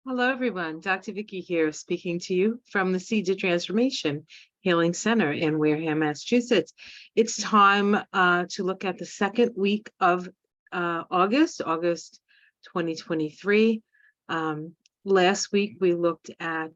Hello, everyone. Dr. Vicky here, speaking to you from the Seeds of Transformation Healing Center in Wareham, Massachusetts. It's time to look at the second week of August 2023. Last week, we looked at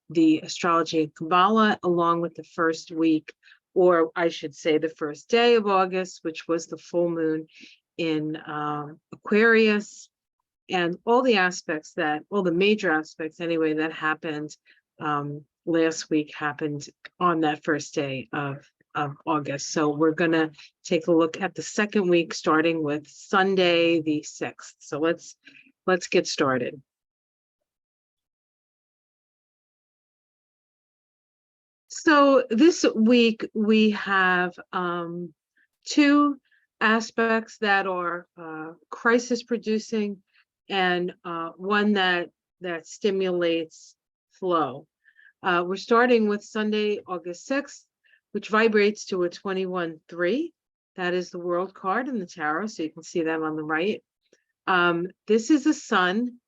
the astrology and Kabbalah, along with the first week, or I should say the first day of August, which was the full moon in Aquarius. And all the major aspects anyway, that happened last week happened on that first day of August. So we're going to take a look at the second week, starting with Sunday, the 6th. So let's get started. So this week we have two aspects that are crisis producing, and one that stimulates flow. We're starting with Sunday, August 6th, which vibrates to a 21-3. That is the world card in the tarot, so you can see that on the right. This is the sun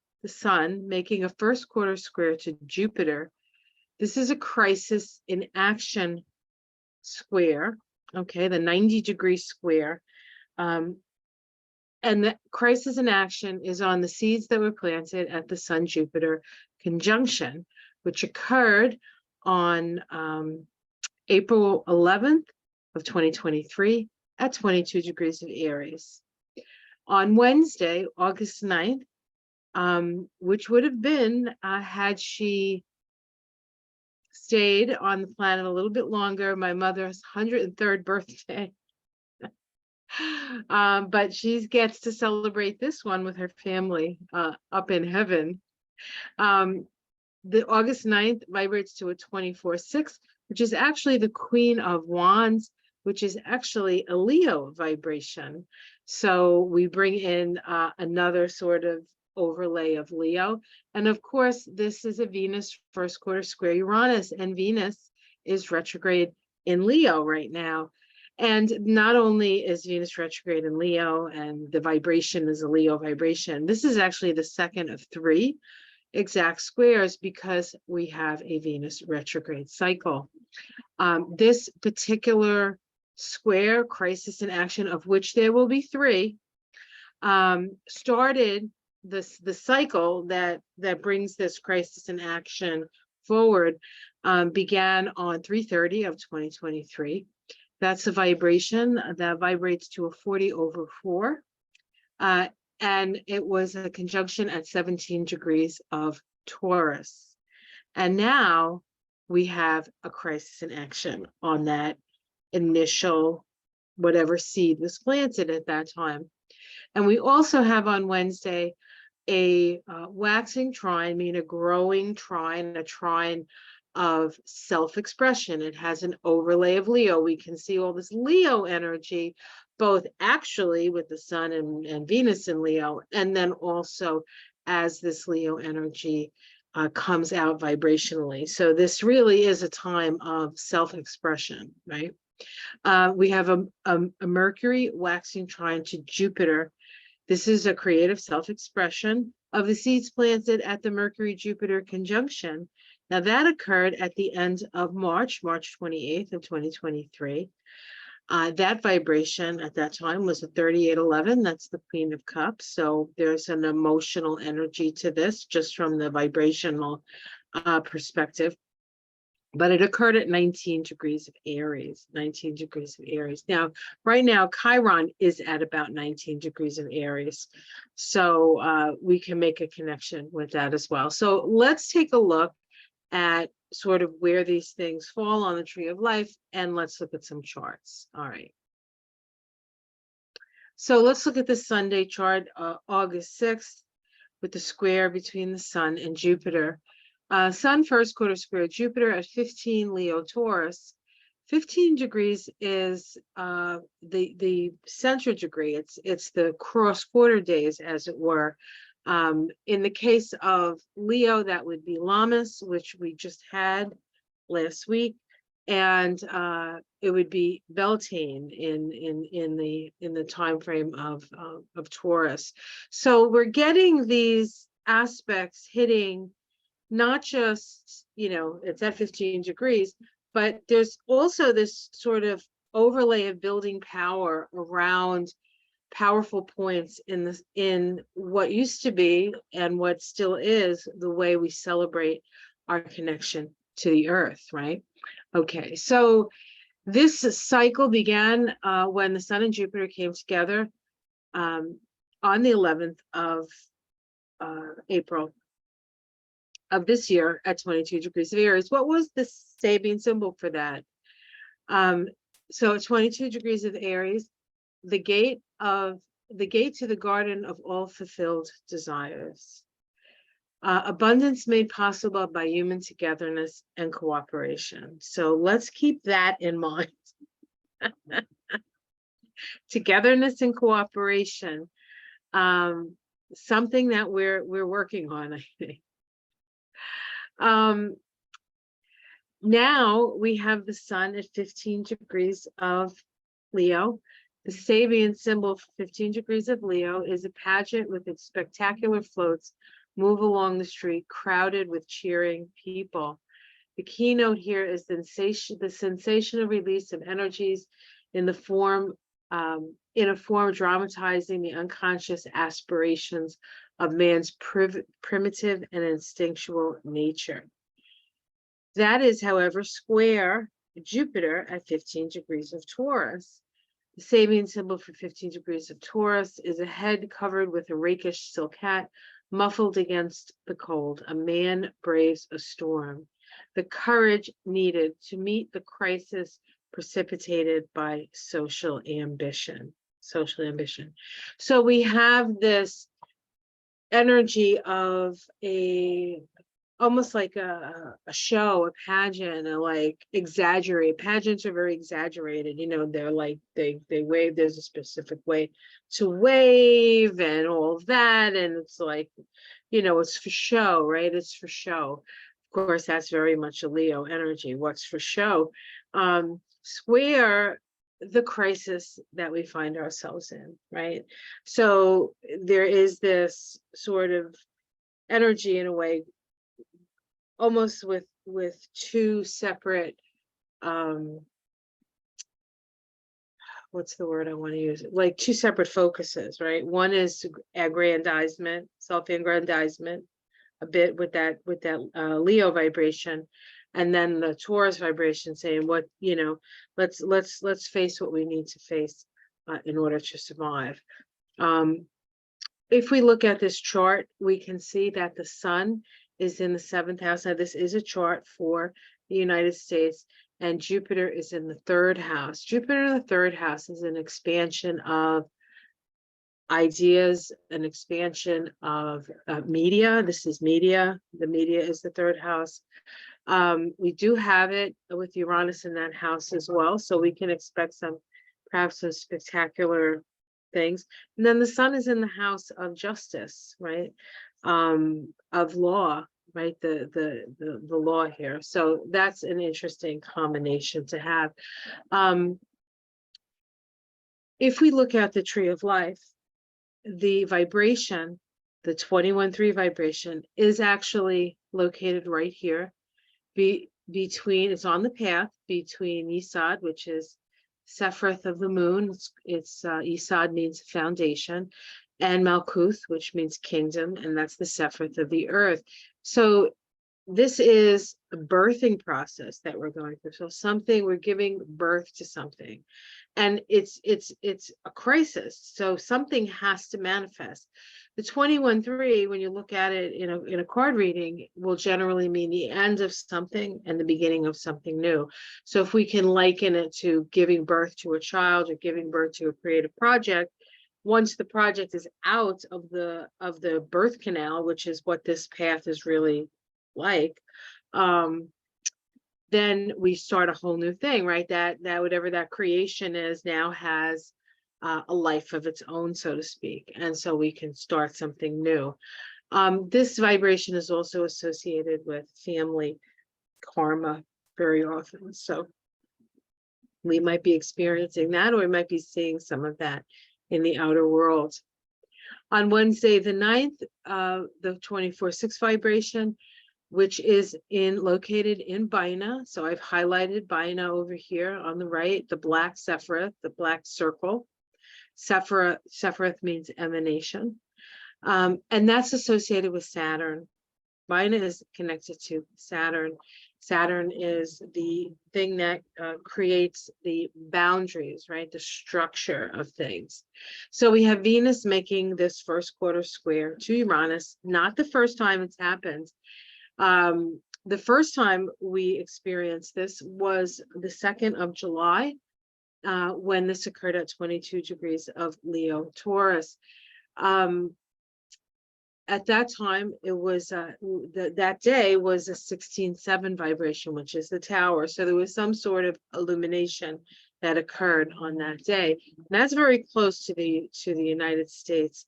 making a first quarter square to Jupiter. This is a crisis in action square, okay, the 90-degree square. And the crisis in action is on the seeds that were planted at the Sun-Jupiter conjunction, which occurred on April 11th of 2023 at 22 degrees of Aries. On Wednesday, August 9th, which would have been had she stayed on the planet a little bit longer, my mother's 103rd birthday. But she gets to celebrate this one with her family up in heaven. The August 9th vibrates to a 24-6, which is actually the Queen of Wands, which is actually a Leo vibration. So we bring in another sort of overlay of Leo. And of course, this is a Venus first quarter square Uranus, and Venus is retrograde in Leo right now. And not only is Venus retrograde in Leo and the vibration is a Leo vibration, this is actually the second of 3 exact squares because we have a Venus retrograde cycle. This particular square, crisis in action, of which there will be 3, started the cycle that brings this crisis in action forward, began on 3/30 of 2023. That's a vibration that vibrates to a 40/4. And it was a conjunction at 17 degrees of Taurus. And now we have a crisis in action on that initial, whatever seed was planted at that time. And we also have on Wednesday a waxing trine, meaning a growing trine, a trine of self-expression. It has an overlay of Leo. We can see all this Leo energy, both actually with the sun and Venus in Leo, and then also as this Leo energy comes out vibrationally. So this really is a time of self-expression, right? We have a Mercury waxing trine to Jupiter. This is a creative self-expression of the seeds planted at the Mercury-Jupiter conjunction. Now that occurred at the end of March 28th of 2023. That vibration at that time was a 3811. That's the Queen of Cups. So there's an emotional energy to this just from the vibrational perspective. But it occurred at 19 degrees of Aries, 19 degrees of Aries. Now, right now, Chiron is at about 19 degrees of Aries. So we can make a connection with that as well. So let's take a look at sort of where these things fall on the tree of life, and let's look at some charts. All right. So let's look at the Sunday chart, August 6th, with the square between the sun and Jupiter. Sun first quarter square Jupiter at 15 Leo Taurus. 15 degrees is the center degree. It's the cross quarter days, as it were. In the case of Leo, that would be Lammas, which we just had last week, and it would be Beltane in the time frame of Taurus. So we're getting these aspects hitting not just, it's at 15 degrees, but there's also this sort of overlay of building power around powerful points in what used to be and what still is the way we celebrate our connection to the earth, right? Okay, so this cycle began when the Sun and Jupiter came together on the 11th of April of this year at 22 degrees of Aries. What was the Sabian symbol for that? So 22 degrees of Aries, the gate to the garden of all fulfilled desires. Abundance made possible by human togetherness and cooperation. So let's keep that in mind. Togetherness and cooperation, something that we're working on, I think. Now we have the Sun at 15 degrees of Leo. The Sabian symbol for 15 degrees of Leo is a pageant with its spectacular floats move along the street, crowded with cheering people. The keynote here is the sensational release of energies in a form dramatizing the unconscious aspirations of man's primitive and instinctual nature. That is, however, square Jupiter at 15 degrees of Taurus. The Sabian symbol for 15 degrees of Taurus is a head covered with a rakish silk hat, muffled against the cold. A man braves a storm. The courage needed to meet the crisis precipitated by social ambition. So we have this energy of almost like a show, a pageant, and like exaggerate. Pageants are very exaggerated. They're like they wave. There's a specific way to wave and all that, and it's like, it's for show, right? It's for show. Of course, that's very much a Leo energy. What's for show? Square the crisis that we find ourselves in, right? So there is this sort of energy in a way, almost with two separate, what's the word I want to use? Like two separate focuses, right? One is aggrandizement, self-aggrandizement, a bit with that Leo vibration, and then the Taurus vibration saying, what, let's face what we need to face in order to survive. If we look at this chart, we can see that the Sun is in the 7th house. Now, this is a chart for the United States, and Jupiter is in the 3rd house. Jupiter in the 3rd house is an expansion of ideas, an expansion of media. This is media. The media is the 3rd house. We do have it with Uranus in that house as well, so we can expect perhaps some spectacular things. And then the Sun is in the house of justice, right? Of law, right? The law here. So that's an interesting combination to have. If we look at the tree of life, the vibration, the 21-3 vibration, is actually located right here. It's on the path between Yesod, which is Sephiroth of the moon. It's Yesod means foundation, and Malkuth, which means kingdom, and that's the Sephiroth of the earth. So this is a birthing process that we're going through. So we're giving birth to something, and it's a crisis. So something has to manifest. The 21-3, when you look at it in a card reading, will generally mean the end of something and the beginning of something new. So if we can liken it to giving birth to a child or giving birth to a creative project, once the project is out of the birth canal, which is what this path is really like, then we start a whole new thing, right? That whatever that creation is now has a life of its own, so to speak. And so we can start something new. This vibration is also associated with family karma very often. So we might be experiencing that, or we might be seeing some of that in the outer world. On Wednesday, the 9th, the 24/6 vibration, which is located in Bina. So I've highlighted Bina over here on the right, the black Sephiroth, the black circle. Sephiroth means emanation. And that's associated with Saturn. Bina is connected to Saturn. Saturn is the thing that creates the boundaries, right? The structure of things. So we have Venus making this first quarter square to Uranus. Not the first time it's happened. The first time we experienced this was the 2nd of July, when this occurred at 22 degrees of Leo Taurus. At that time, it was that day was a 16.7 vibration, which is the tower. So there was some sort of illumination that occurred on that day. And that's very close to the United States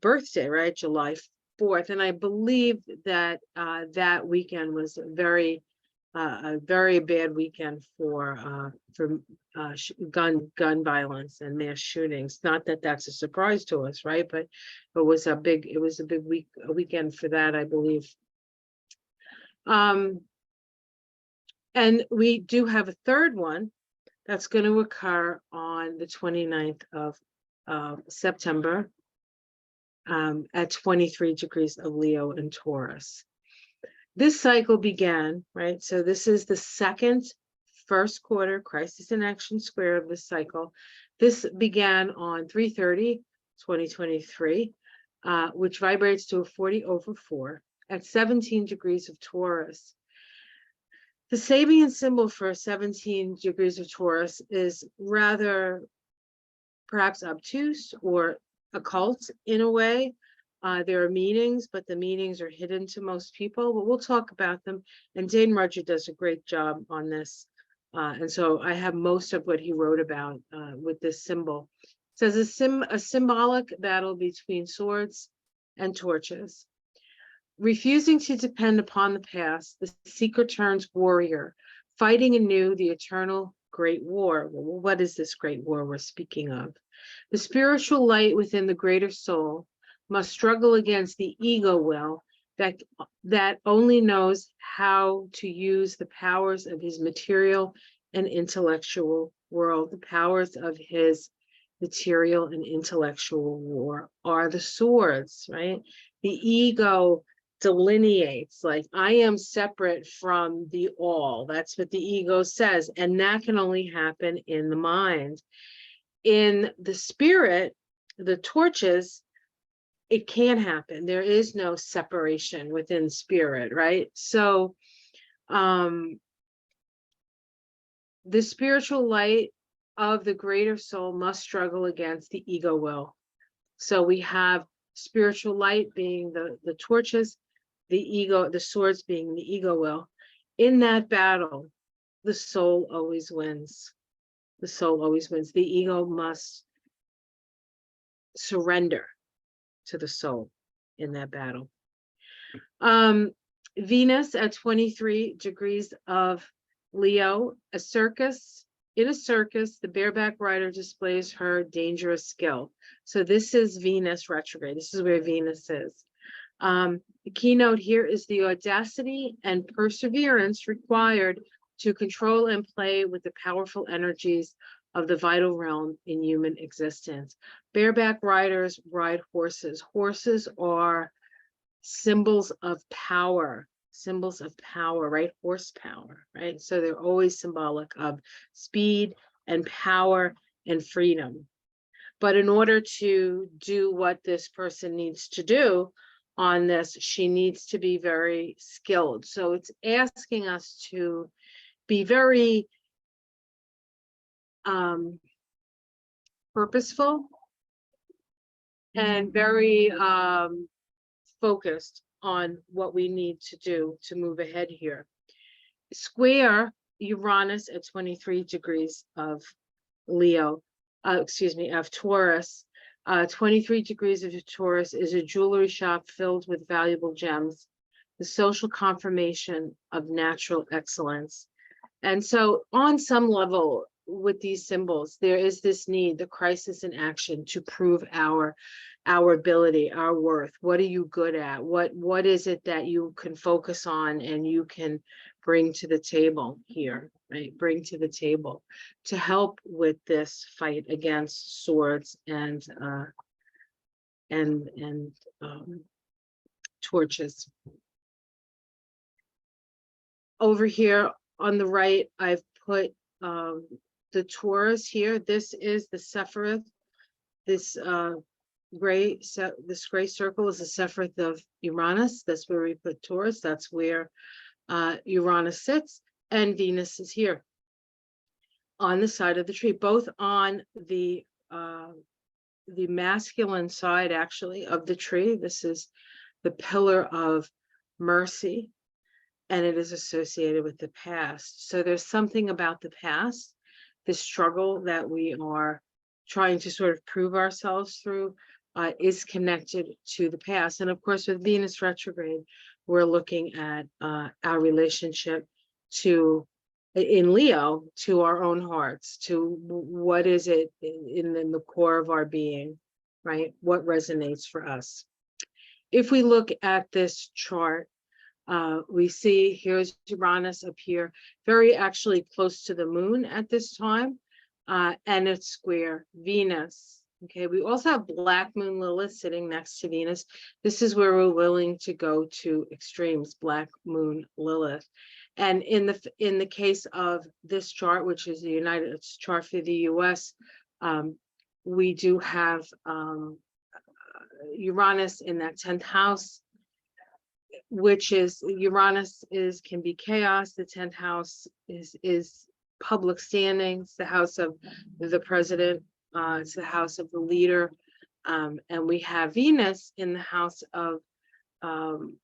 birthday, right? July 4th. And I believe that that weekend was a very bad weekend for gun violence and mass shootings. Not that that's a surprise to us, right? But it was a big weekend for that, I believe. And we do have a third one that's going to occur on the 29th of September at 23 degrees of Leo and Taurus. This cycle began, right? So this is the first quarter crisis in action square of this cycle. This began on 3/30/2023, which vibrates to a 40/4 at 17 degrees of Taurus. The Sabian symbol for 17 degrees of Taurus is rather perhaps obtuse or occult in a way. There are meanings, but the meanings are hidden to most people, but we'll talk about them. And Dane Rudger does a great job on this. And so I have most of what he wrote about with this symbol. It says a symbolic battle between swords and torches. Refusing to depend upon the past, the seeker turns warrior, fighting anew the eternal great war. Well, what is this great war we're speaking of? The spiritual light within the greater soul must struggle against the ego will that only knows how to use the powers of his material and intellectual world. The powers of his material and intellectual war are the swords, right? The ego delineates, like, I am separate from the all. That's what the ego says. And that can only happen in the mind. In the spirit, the torches, it can't happen. There is no separation within spirit, right? So the spiritual light of the greater soul must struggle against the ego will. So we have spiritual light being the torches, the swords being the ego will. In that battle, the soul always wins. The soul always wins. The ego must surrender to the soul in that battle. Venus at 23 degrees of Leo, in a circus, the bareback rider displays her dangerous skill. So this is Venus retrograde. This is where Venus is. The keynote here is the audacity and perseverance required to control and play with the powerful energies of the vital realm in human existence. Bareback riders ride horses. Horses are symbols of power, right? Horsepower, right? So they're always symbolic of speed and power and freedom. But in order to do what this person needs to do on this, she needs to be very skilled. So it's asking us to be very purposeful and very focused on what we need to do to move ahead here. Square Uranus at 23 degrees of Leo, of Taurus. 23 degrees of Taurus is a jewelry shop filled with valuable gems, the social confirmation of natural excellence. And so on some level with these symbols, there is this need, the crisis in action, to prove our our ability, our worth. What are you good at? What is it that you can focus on and you can bring to the table here, right? Bring to the table to help with this fight against swords and torches. Over here on the right, I've put the Taurus here. This is the Sephiroth. This gray circle is the Sephiroth of Uranus. That's where we put Taurus. That's where Uranus sits, and Venus is here on the side of the tree, both on the masculine side, actually, of the tree. This is the pillar of mercy, and it is associated with the past. So there's something about the past, the struggle that we are trying to sort of prove ourselves through is connected to the past. And of course, with Venus retrograde, we're looking at our relationship in Leo, to our own hearts, to what is it in the core of our being, right? What resonates for us. If we look at this chart, we see here's Uranus up here, very actually close to the moon at this time, and it's square Venus. Okay, we also have Black Moon Lilith sitting next to Venus. This is where we're willing to go to extremes, Black Moon Lilith. And in the case of this chart, which is the United chart for the US, we do have Uranus in that 10th house, which is Uranus can be chaos. The 10th house is public standing. It's the house of the president. It's the house of the leader. And we have Venus in the house of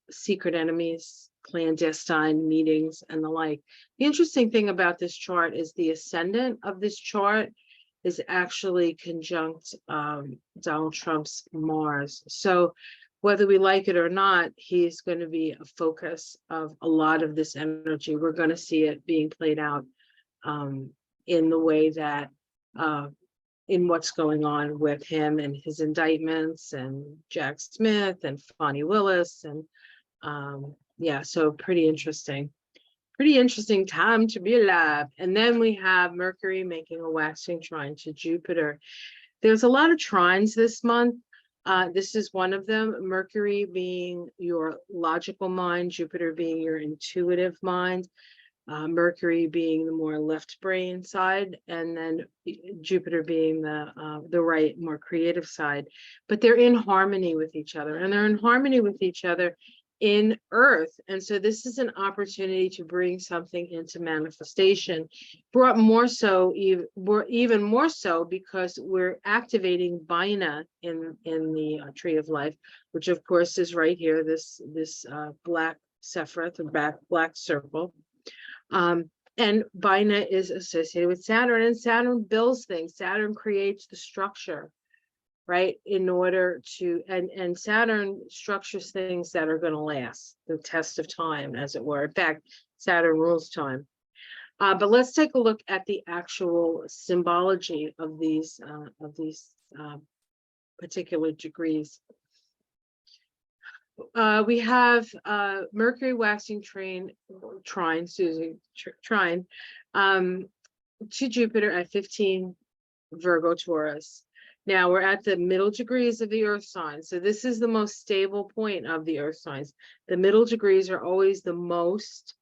secret enemies, clandestine meetings, and the like. The interesting thing about this chart is the ascendant of this chart is actually conjunct Donald Trump's Mars. So whether we like it or not, he's going to be a focus of a lot of this energy. We're going to see it being played out in the way that in what's going on with him and his indictments and Jack Smith and Fani Willis. And yeah, so pretty interesting time to be alive. And then we have Mercury making a waxing trine to Jupiter. There's a lot of trines this month. This is one of them, Mercury being your logical mind, Jupiter being your intuitive mind, Mercury being the more left brain side, and then Jupiter being the right, more creative side. But they're in harmony with each other, and they're in harmony with each other in Earth. And so this is an opportunity to bring something into manifestation, brought more so, even more so, because we're activating Bina in the tree of life, which of course is right here, this black Sephiroth, or black circle. And Bina is associated with Saturn, and Saturn builds things. Saturn creates the structure, right? In order to, and Saturn structures things that are going to last the test of time, as it were. In fact, Saturn rules time. But let's take a look at the actual symbology of these particular degrees. We have Mercury waxing trine to Jupiter at 15 Virgo Taurus. Now we're at the middle degrees of the earth signs. So this is the most stable point of the earth signs. The middle degrees are always the most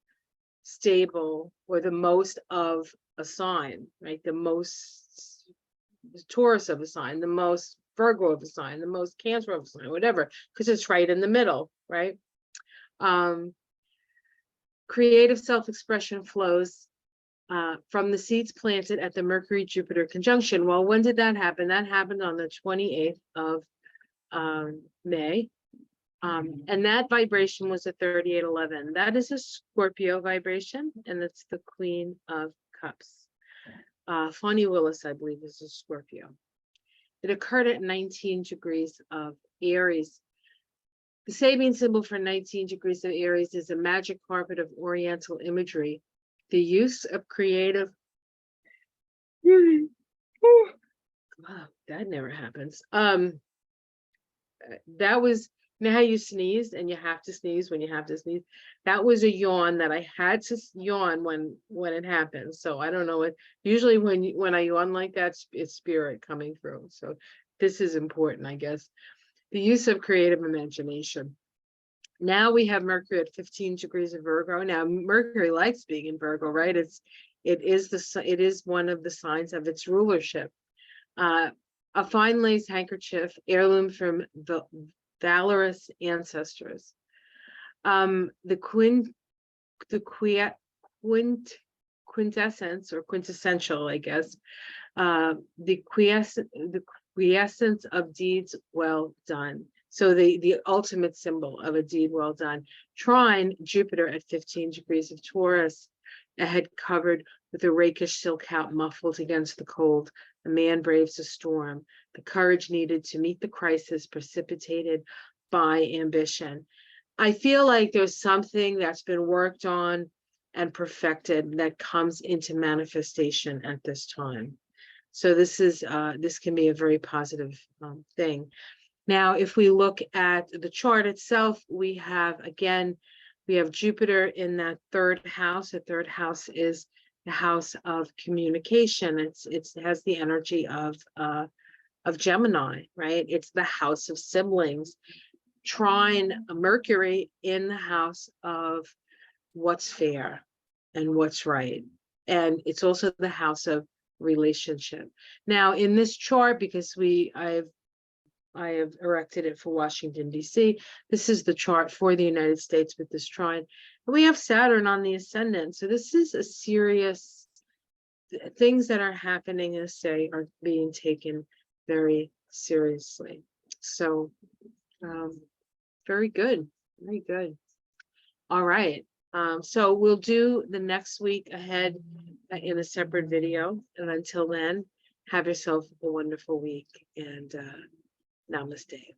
stable, or the most of a sign, right? The most Taurus of a sign, the most Virgo of a sign, the most Cancer of a sign, whatever, because it's right in the middle, right? Creative self-expression flows from the seeds planted at the Mercury-Jupiter conjunction. Well, when did that happen? That happened on the 28th of May. And that vibration was a 3811. That is a Scorpio vibration, and it's the Queen of Cups. Fani Willis, I believe, is a Scorpio. It occurred at 19 degrees of Aries. The Sabine symbol for 19 degrees of Aries is a magic carpet of Oriental imagery. The use of creative, wow, that never happens. that was, you know how you sneeze and you have to sneeze when you have to sneeze? That was a yawn that I had to yawn when it happened. So I don't know what, usually when I yawn like that, it's spirit coming through. So this is important, I guess. The use of creative imagination. Now we have Mercury at 15 degrees of Virgo. Now Mercury likes being in Virgo, right? It is one of the signs of its rulership. A fine lace handkerchief, heirloom from the valorous ancestors. The quintessence or quintessential, I guess, the quiescence of deeds well done. So the ultimate symbol of a deed well done. Trine, Jupiter at 15 degrees of Taurus, a head covered with a rakish silk hat muffled against the cold. A man braves a storm. The courage needed to meet the crisis precipitated by ambition. I feel like there's something that's been worked on and perfected that comes into manifestation at this time. So this can be a very positive thing. Now, if we look at the chart itself, we have Jupiter in that third house. The third house is the house of communication. It has the energy of Gemini, right? It's the house of siblings. Trine Mercury in the house of what's fair and what's right. And it's also the house of relationship. Now, in this chart, because I have erected it for Washington, D.C. This is the chart for the United States with this trine. And we have Saturn on the ascendant. So this is a serious, things that are happening, as say, are being taken very seriously. So very good. Very good. All right. So we'll do the next week ahead in a separate video. And until then, have yourself a wonderful week and namaste.